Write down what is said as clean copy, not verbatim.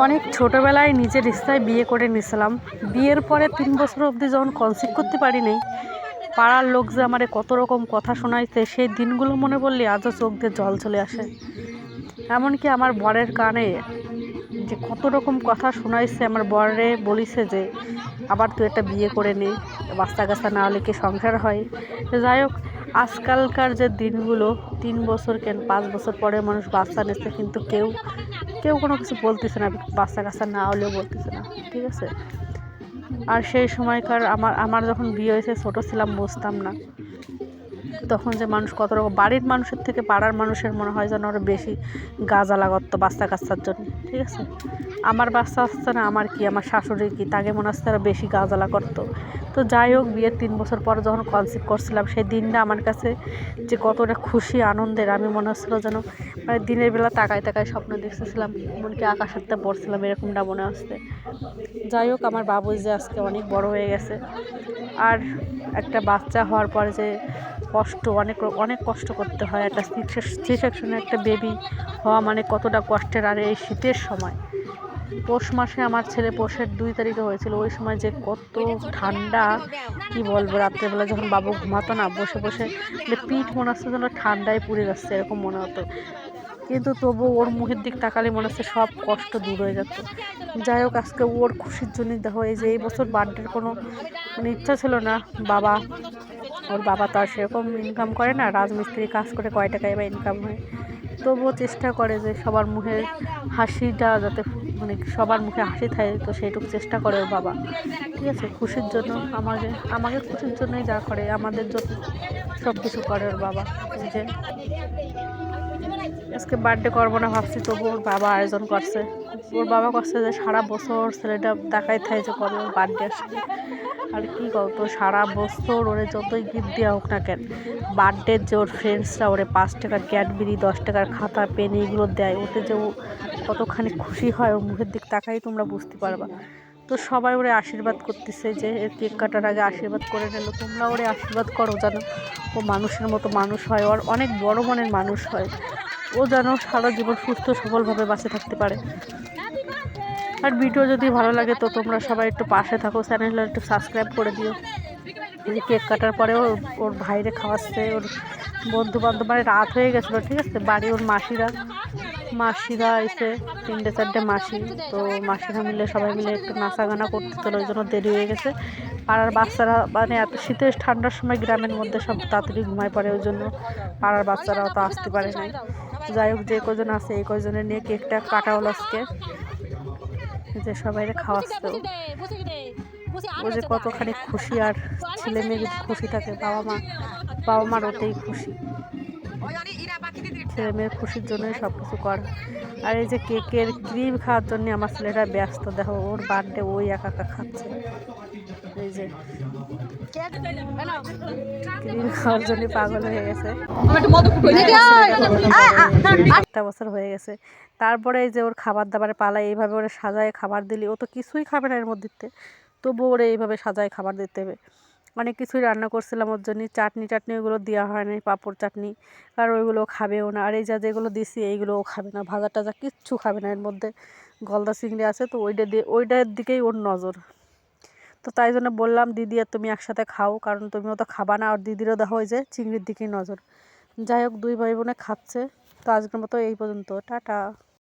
অনেক ছোটোবেলায় নিজের ইচ্ছায় বিয়ে করে নিয়েছিলাম। বিয়ের পরে 3 বছর অবধি যখন কনসিভ করতে পারিনি, পাড়ার লোক যে আমারে কত রকম কথা শোনাইছে, সেই দিনগুলো মনে পড়লে আজও চোখ দিয়ে জল চলে আসে। এমনকি আমার বরের কানে যে কত রকম কথা শোনাইছে, আমার বরে বলিছে যে আবার তুই একটা বিয়ে করে নে, বাচ্চা কাচ্চা না হলে কি সংসার হয়। যাই হোক, আজকালকার যে দিনগুলো 3 বছর কেন 5 বছর পরে মানুষ বাচ্চা নিচ্ছে, কিন্তু কেউ কেউ কোনো কিছু বলতেছে না, বাচ্চা কাচ্চা না হলেও বলতেছে না, ঠিক আছে। আর সেই সময়কার আমার যখন বিয়ে হয়েছে, ছোটো ছিলাম, বুঝতাম না তখন যে মানুষ কত রকম, বাড়ির মানুষের থেকে পাড়ার মানুষের মনে হয় যেন ওরা বেশি গাজালা করতো বাচ্চা কাচ্চার জন্য, ঠিক আছে। আমার বাচ্চা আসছে না, আমার কি, আমার শাশুড়ির কি, তাকে মনে হচ্ছে তারা বেশি গাজালা করতো। তো যাই হোক, বিয়ের 3 বছর পর যখন কনসিভ করছিলাম, সেই দিনটা আমার কাছে যে কতটা খুশি আনন্দের, আমি মনে হচ্ছিলো যেন মানে দিনের বেলা তাকায় তাকায় স্বপ্ন দেখতেছিলাম, এমনকি আকাশেরটা পড়ছিলাম, এরকমটা মনে হচ্ছে। যাই হোক, আমার বাবু যে আজকে অনেক বড় হয়ে গেছে। আর একটা বাচ্চা হওয়ার পরে যে কষ্ট, অনেক অনেক কষ্ট করতে হয়। একটা সি সেকশনে একটা বেবি হওয়া মানে কতটা কষ্টের। আর এই শীতের সময়, পৌষ মাসে আমার ছেলে পৌষের 2 তারিখে হয়েছিল, ওই সময় যে কত ঠান্ডা, কি বলবো। রাত্রেবেলা যখন বাবু ঘুমাতো না, বসে বসে পিঠ মনে হচ্ছে যেন ঠান্ডায় পুড়ে যাচ্ছে, এরকম মনে হতো। কিন্তু তবু ওর মুখের দিক তাকালে মনে হচ্ছে সব কষ্ট দূর হয়ে যেত। যাই হোক, আজকে ওর খুশির জন্যই দেখো, এই যে এই বছর বার্থডের কোনো মানে ইচ্ছা ছিল না। ওর বাবা তো আর সেরকম ইনকাম করে না, রাজমিস্ত্রি কাজ করে কয় টাকায় বা ইনকাম হয়। তবুও চেষ্টা করে যে সবার মুখে হাসিটা যাতে, মানে সবার মুখে হাসি থাকে, তো সেইটুকু চেষ্টা করে ওর বাবা, ঠিক আছে। খুশির জন্য, আমাকে খুশির জন্যই যা করে, আমাদের জন্য সব কিছু করে ওর বাবা। যে আজকে বার্থডে করবো না ভাবছি, তবু ওর বাবা আয়োজন করছে। ওর বাবা করছে যে সারা বছর ছেলেটা দেখাই থাকে যে কবে ওর বার্থডে আসবে। আর কি বলতো, সারা বছর ওরে যতই গিফট দেওয়া হোক না কেন, বার্থডের যে ওর ফ্রেন্ডসরা ওরে 5 টাকার ক্যাডবেরি, 10 টাকার খাতা পেন এইগুলো দেয়, ওতে যে ও কতখানি খুশি হয়, ওর মুখের দিক তাকাই তোমরা বুঝতে পারবা। তো সবাই ওরে আশীর্বাদ করতেছে, যে কেক কাটার আগে আশীর্বাদ করে নিল। তোমরা ওরে আশীর্বাদ করো যেন ও মানুষের মতো মানুষ হয়, ওর অনেক বড় মনের মানুষ হয়, ও যেন সারা জীবন সুস্থ সবলভাবে বাঁচে থাকতে পারে। আর ভিডিও যদি ভালো লাগে তো তোমরা সবাই একটু পাশে থাকো, চ্যানেলটা একটু সাবস্ক্রাইব করে দিও। এই কেক কাটার পরেও ওর ভাইরে খাওয়াচ্ছে, ওর বন্ধু বান্ধব, মানে রাত হয়ে গেছিলো, ঠিক আছে। বাড়ি ওর মাসিরা এসে 3-4টে মাসি, তো মাসিরা মিলে সবাই মিলে একটু নাচা গানা করতেছিল, ওই জন্য দেরি হয়ে গেছে। পাড়ার বাচ্চারা, মানে এত শীতের ঠান্ডার সময় গ্রামের মধ্যে সব তাড়াতাড়ি ঘুমায় পড়ে, ওই জন্য পাড়ার বাচ্চারাও তো আসতে পারে নাই। যাই হোক, যে কজন আছে এই কজনের নিয়ে কেকটা কাটা হলো আজকে, যে সবাই খাওয়াচ্ছে। ও যে কতখানি খুশি, আর ছেলে মেয়ে যদি খুশি থাকে, বাবা মার ওতেই খুশি। ছেলে মেয়ের খুশির জন্যই সব কিছু করা। আর এই যে কেকের ক্রিম খাওয়ার জন্য আমার ছেলেটা ব্যস্ত, দেখো ওর বার্থডে ওই একা একা খাচ্ছে। এই যে ক্রিম খাওয়ার জন্য পাগল হয়ে গেছে। 1 বছর হয়ে গেছে। তারপরে এই যে ওর খাবার দাবারে পালা, এইভাবে ওরা সাজায় খাবার দিলি, ও তো কিছুই খাবে না এর মধ্যে, তবু ওরা এইভাবে সাজায় খাবার দিতে হবে। অনেক কিছুই রান্না করছিলাম ওর জন্য, চাটনি ওইগুলো দেওয়া হয় না, পাঁপড় চাটনি, কারণ ওইগুলো খাবেও না। আর এই যেগুলো দিছি এইগুলোও খাবে না, ভাজা টাজা কিচ্ছু খাবে না। এর মধ্যে গলদা চিংড়ি আছে, তো ওইটার দিকেই ওর নজর। তো তাই জন্য বললাম, দিদি আর তুমি একসাথে খাও, কারণ তুমিও তো খাবা না, আর দিদিরও দেখো ওই যে চিংড়ির দিকেই নজর। যাই হোক, 2 ভাই বোনে খাচ্ছে। তো আজকের মতো এই পর্যন্ত, টাটা।